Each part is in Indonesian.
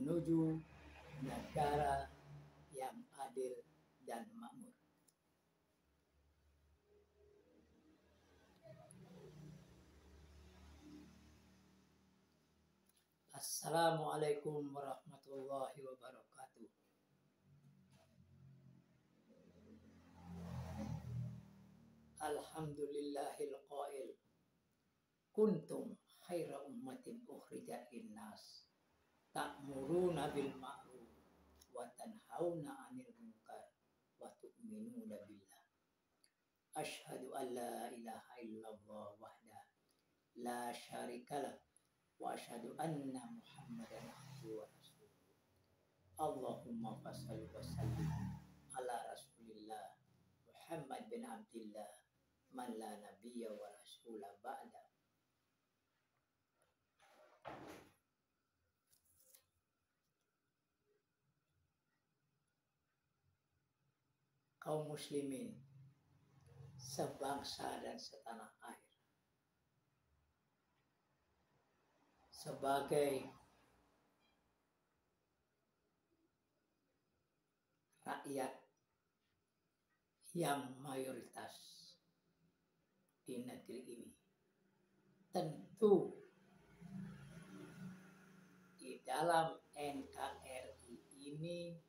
menuju negara yang adil dan makmur. Assalamualaikum warahmatullahi wabarakatuh. Alhamdulillahil qail kuntum khaira ummatin ukhrijat linnas ta'muruna bil ma'ruf wa tanhauna 'anil munkar wa tu'minuna billah. Asyhadu an la ilaha illallah wahda la syarikalah wa asyhadu anna Muhammadan abduhu wa rasuluh. Allahumma fashalli wa sallim ala Rasulillah Muhammad bin Abdillah man la nabiyya wa rasulah ba'da. Kaum muslimin sebangsa dan setanah air, sebagai rakyat yang mayoritas di negeri ini, tentu di dalam NKRI ini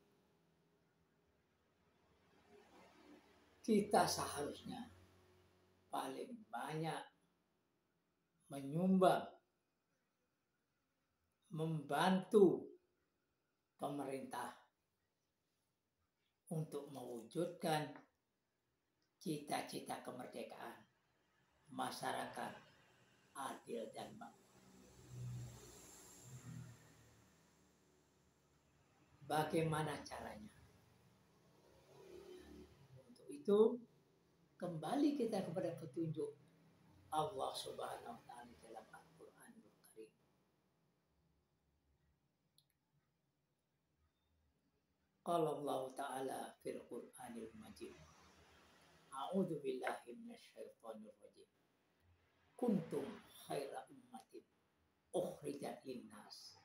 kita seharusnya paling banyak menyumbang, membantu pemerintah untuk mewujudkan cita-cita kemerdekaan masyarakat adil dan makmur. Bagaimana caranya? Untuk itu kembali kita kepada petunjuk Allah Subhanahu wa taala dalam Al-Qur'anul Karim. Qala Allah taala fil Qur'anil Majid. A'udzu billahi minasyaitonir rajim. Kuntum khaira ummatin ukhrijat linnas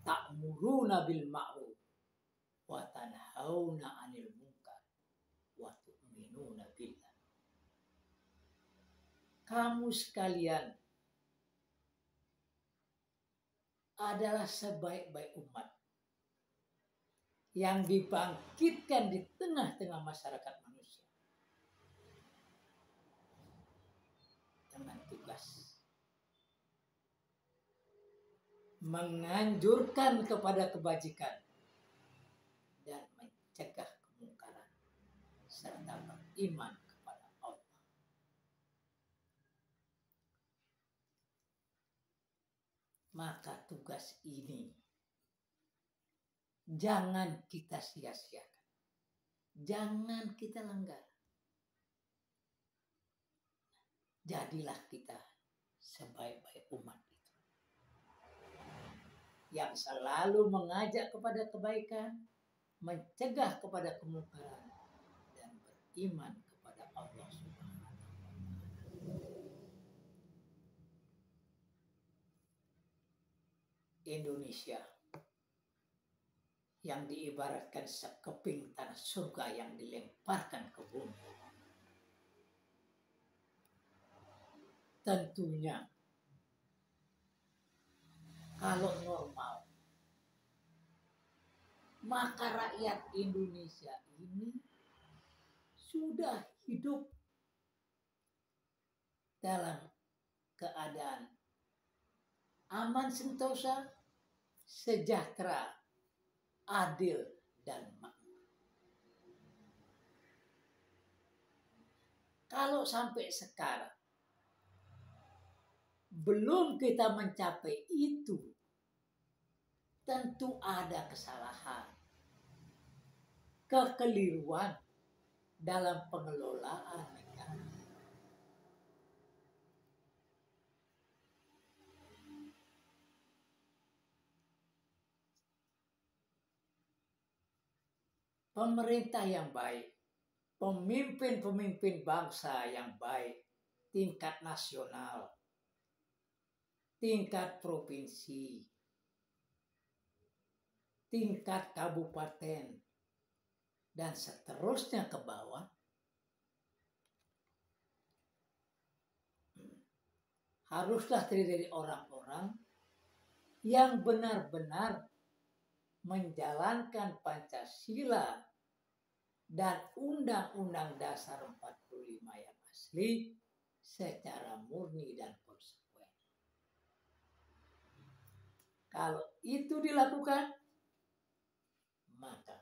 ta'muruna bil ma'ruf wa tanhauna 'anil munkar wa tu'minuna billah. Kamu sekalian adalah sebaik-baik umat yang dibangkitkan di tengah-tengah masyarakat manusia dengan tugas menganjurkan kepada kebajikan dan mencegah kemungkaran serta beriman kepada Allah. Maka tugas ini jangan kita sia-siakan, jangan kita lenggar. Jadilah kita sebaik-baik umat itu yang selalu mengajak kepada kebaikan, mencegah kepada kemungkaran, dan beriman kepada Allah Subhanahu wa taala. Indonesia yang diibaratkan sekeping tanah surga yang dilemparkan ke bumi. Tentunya kalau normal, maka rakyat Indonesia ini sudah hidup dalam keadaan aman sentosa, sejahtera, adil, dan makmur. Kalau sampai sekarang belum kita mencapai itu, tentu ada kesalahan, kekeliruan dalam pengelolaan negara. Pemerintah yang baik, pemimpin-pemimpin bangsa yang baik, tingkat nasional, tingkat provinsi, tingkat kabupaten, dan seterusnya ke bawah, haruslah terdiri dari orang-orang yang benar-benar menjalankan Pancasila dan Undang-Undang Dasar 45 yang asli secara murni dan konsekuen. Kalau itu dilakukan, maka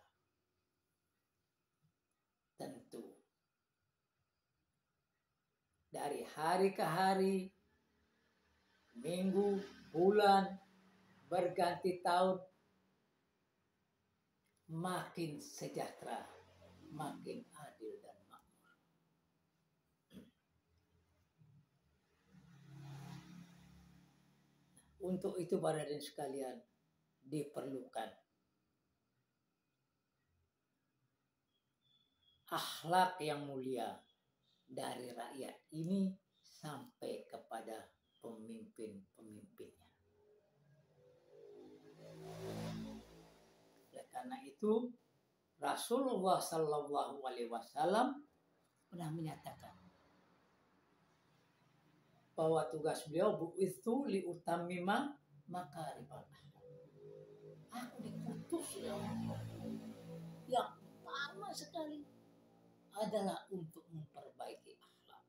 tentu dari hari ke hari, minggu, bulan, berganti tahun, makin sejahtera, makin adil dan makmur. Untuk itu para hadirin sekalian, diperlukan akhlak yang mulia dari rakyat ini sampai kepada pemimpin-pemimpinnya. Oleh karena itu, Rasulullah Shallallahu Alaihi Wasallam pernah menyatakan bahwa tugas beliau bu'itsu liutammima makarimal akhlak. Aku dikutus ya Allah. Yang pertama sekali adalah untuk memperbaiki akhlak.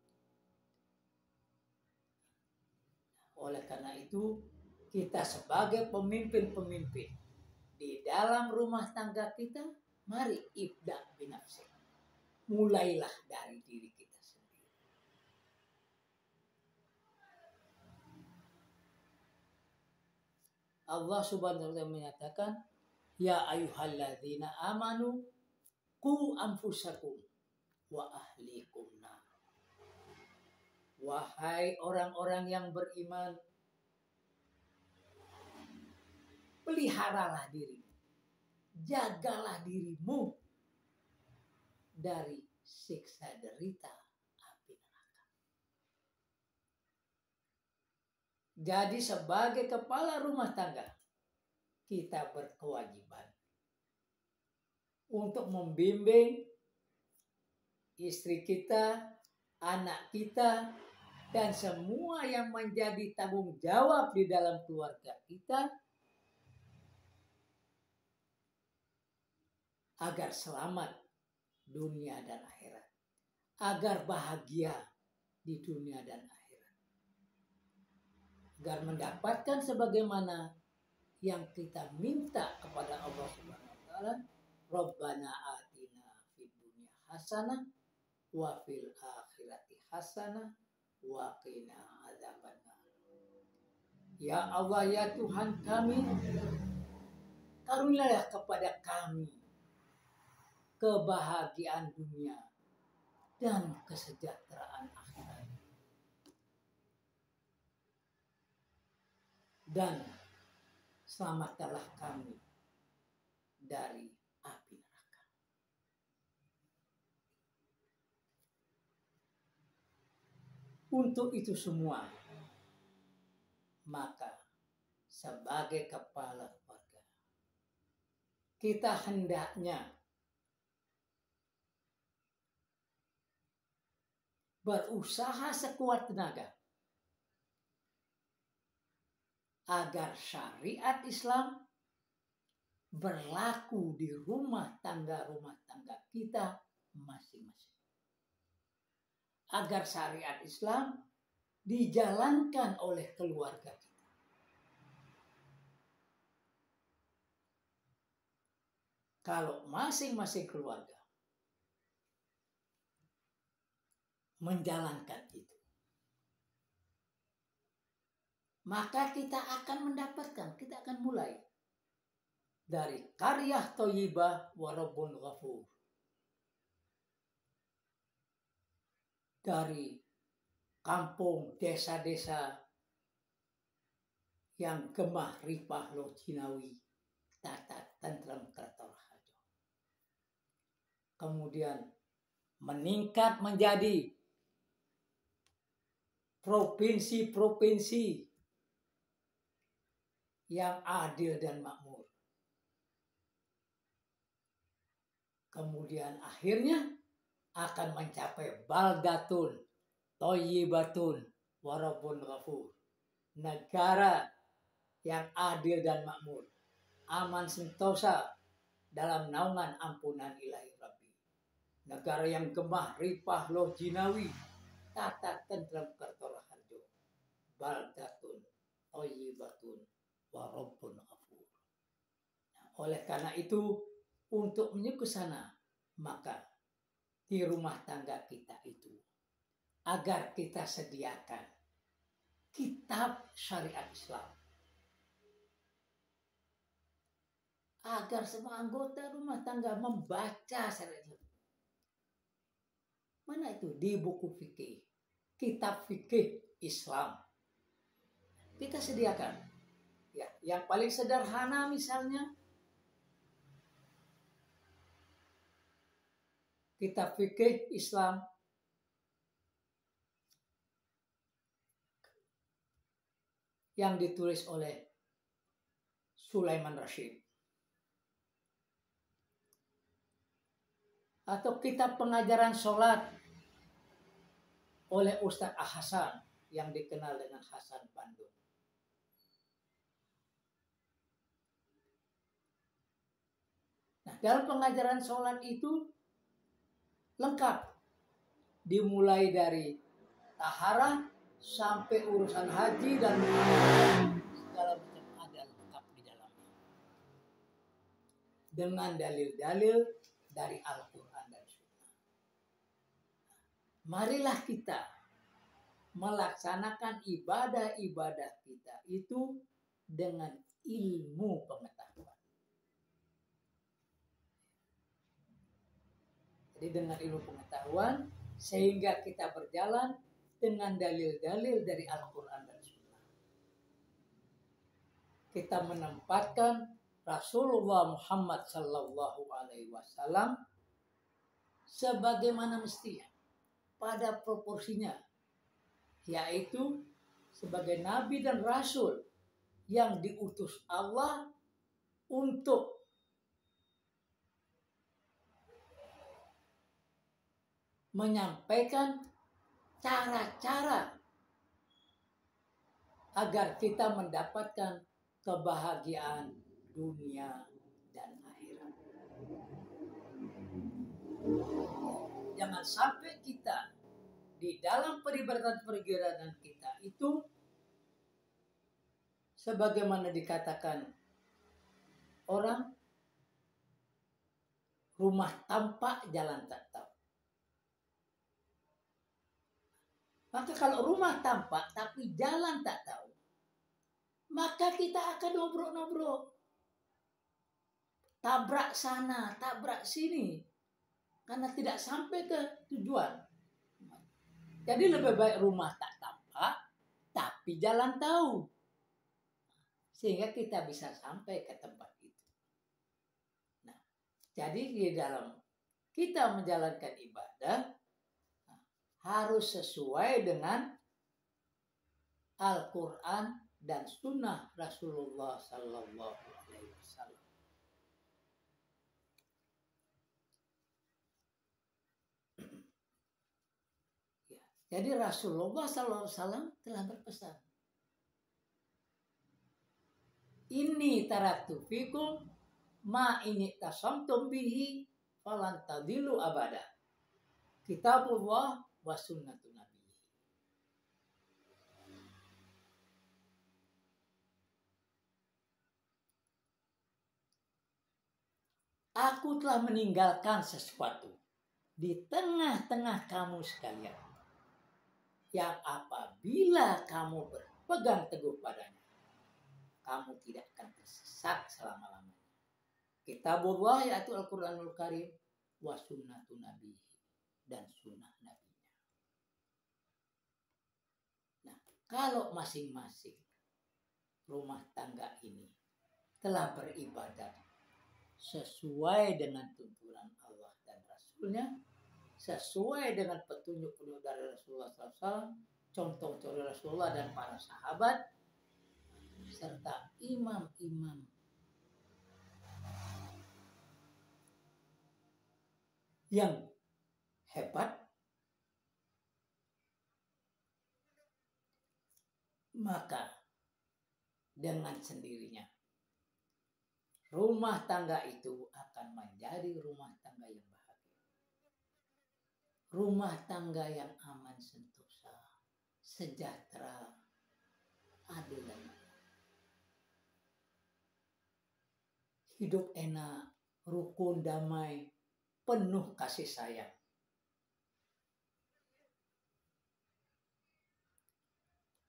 Oleh karena itu, kita sebagai pemimpin-pemimpin di dalam rumah tangga kita, mari ibda binafsik. Mulailah dari diri kita sendiri. Allah Subhanahu wa ta'ala menyatakan, ya ayyuhalladzina amanu qu anfusakum wa ahlikum nar. Wahai orang-orang yang beriman, peliharalah dirimu, jagalah dirimu dari siksa derita api neraka. Jadi sebagai kepala rumah tangga, kita berkewajiban untuk membimbing istri kita, anak kita, dan semua yang menjadi tanggung jawab di dalam keluarga kita agar selamat dunia dan akhirat, agar bahagia di dunia dan akhirat, agar mendapatkan sebagaimana yang kita minta kepada Allah Subhanahu wa taala, Rabbana atina fid dunya hasanah wa fil akhirati hasanah wa qina adzabannar. Ya Allah, ya Tuhan kami, karunialah kepada kami kebahagiaan dunia dan kesejahteraan akhirat. Dan selamatkanlah kami dari api neraka. Untuk itu semua, maka sebagai kepala keluarga, kita hendaknya berusaha sekuat tenaga agar syariat Islam berlaku di rumah tangga kita masing-masing. Agar syariat Islam dijalankan oleh keluarga kita. Kalau masing-masing keluarga menjalankan itu, maka kita akan mendapatkan, kita akan mulai dari qaryah thayyibah wa rabbun ghafur. Dari kampung, desa-desa yang gemah ripah lo Cinawi, tata tentram kertaraharjo. Kemudian meningkat menjadi provinsi-provinsi yang adil dan makmur. Kemudian akhirnya akan mencapai baldatun thayyibatun wa rabbun ghafur. Negara yang adil dan makmur, aman sentosa dalam naungan ampunan ilahi Rabbi. Negara yang gemah ripah loh jinawi, tata tentram kertora harjo. Baldatun thayyibatun wa rabbun ghafur. Oleh karena itu, untuk menuju ke sana, maka di rumah tangga kita itu agar kita sediakan kitab syariat Islam, agar semua anggota rumah tangga membaca syariat Islam. Mana itu? Di buku fikih, kitab fikih Islam kita sediakan. Ya, yang paling sederhana misalnya kitab fikih Islam yang ditulis oleh Sulaiman Rasyid, atau kitab pengajaran sholat oleh Ustadz Hasan yang dikenal dengan Hasan Bandung. Nah, dalam pengajaran sholat itu lengkap, dimulai dari taharah sampai urusan haji dan segala macam ada lengkap di dalamnya, dengan dalil-dalil dari Al-Quran dan Sunnah. Marilah kita melaksanakan ibadah-ibadah kita itu dengan ilmu pengetahuan. Jadi dengan ilmu pengetahuan sehingga kita berjalan dengan dalil-dalil dari Al-Quran dan Sunnah. Kita menempatkan Rasulullah Muhammad Sallallahu Alaihi Wasallam sebagaimana mestinya, pada proporsinya, yaitu sebagai Nabi dan Rasul yang diutus Allah untuk menyampaikan cara-cara agar kita mendapatkan kebahagiaan dunia dan akhirat. Jangan sampai kita di dalam peribadatan kita itu sebagaimana dikatakan orang, rumah tanpa jalan tak tahu. Maka kalau rumah tampak tapi jalan tak tahu, maka kita akan nobrok-nobrok, tabrak sana, tabrak sini, karena tidak sampai ke tujuan. Jadi lebih baik rumah tak tampak tapi jalan tahu, sehingga kita bisa sampai ke tempat itu. Nah, jadi di dalam kita menjalankan ibadah harus sesuai dengan Al-Quran dan Sunnah Rasulullah Sallallahu Alaihi Wasallam. Ya, jadi Rasulullah Sallallahu Alaihi Wasallam telah berpesan, "Inni taratu fikum ma ini tasamtum bihi falan tadilu abada. Kitabullah wa sunnatun nabi." Aku telah meninggalkan sesuatu di tengah-tengah kamu sekalian, yang apabila kamu berpegang teguh padanya, kamu tidak akan tersesat selama-lamanya. Kitabullah yaitu Al-Quranul Karim, wa sunnatun nabi, dan sunnah nabinya. Nah, kalau masing-masing rumah tangga ini telah beribadah sesuai dengan tuntunan Allah dan Rasulnya, sesuai dengan petunjuk dari Rasulullah SAW, contoh-contoh Rasulullah dan para sahabat, serta imam-imam yang hebat, maka dengan sendirinya rumah tangga itu akan menjadi rumah tangga yang bahagia. Rumah tangga yang aman sentosa, sejahtera, adil dan hidup enak, rukun, damai, penuh kasih sayang.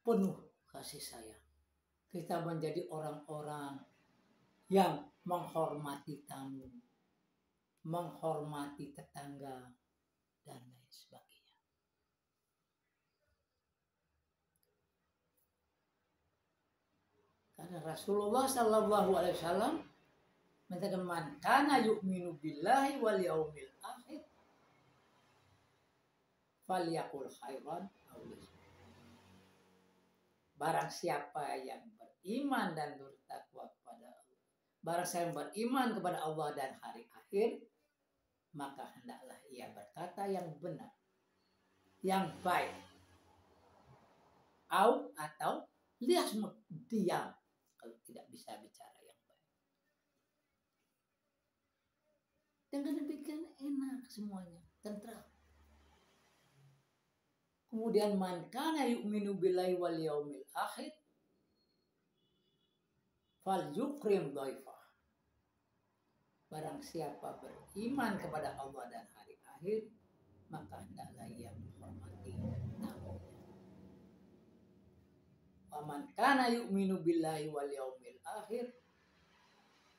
Penuh kasih sayang. Kita menjadi orang-orang yang menghormati tamu, menghormati tetangga, dan lain sebagainya. Karena Rasulullah Sallallahu Alaihi Wasallam mengatakan, man kana yu'minu billahi wal yaumil akhir falyaqul khairan aw liyasmut. Barang siapa yang beriman dan bertakwa kepada Allah, barang siapa yang beriman kepada Allah dan hari akhir, maka hendaklah ia berkata yang benar, yang baik, atau liyasmut, diam kalau tidak bisa bicara yang baik. Dengan demikian enak semuanya, tentram. Kemudian man kana yu'minu billahi wal yaumil akhir fal yukrim dhaifah. Barang siapa beriman kepada Allah dan hari akhir, maka hendaklah ia menghormati tamunya. Wa man kana yu'minu billahi wal yaumil akhir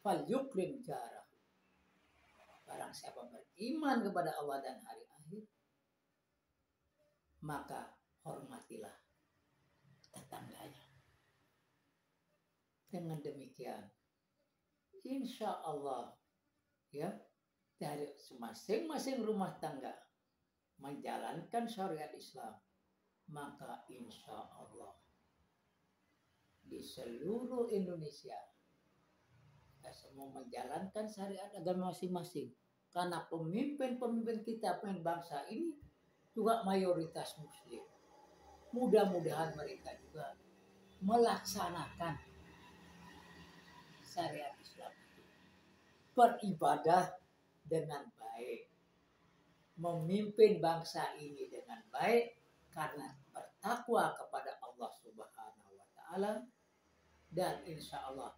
fal yukrim jarah. Barang siapa beriman kepada Allah dan hari akhir, maka hormatilah tetangganya. Dengan demikian, insya Allah, ya, dari masing-masing rumah tangga menjalankan syariat Islam, maka insya Allah di seluruh Indonesia kita semua menjalankan syariat agama masing-masing. Karena pemimpin-pemimpin kita, pemimpin bangsa ini juga mayoritas Muslim. Mudah-mudahan mereka juga melaksanakan syariat Islam itu, beribadah dengan baik, memimpin bangsa ini dengan baik karena bertakwa kepada Allah Subhanahu wa Ta'ala, dan insya Allah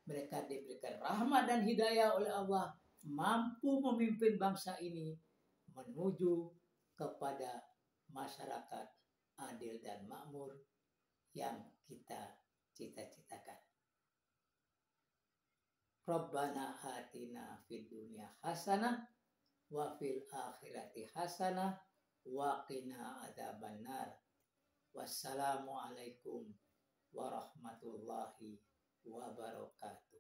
mereka diberikan rahmat dan hidayah oleh Allah, mampu memimpin bangsa ini menuju kepada masyarakat adil dan makmur yang kita cita-citakan. Rabbana atina fid dunya hasanah wa fil akhirati hasanah wa qina adzabannar. Wassalamualaikum warahmatullahi wabarakatuh.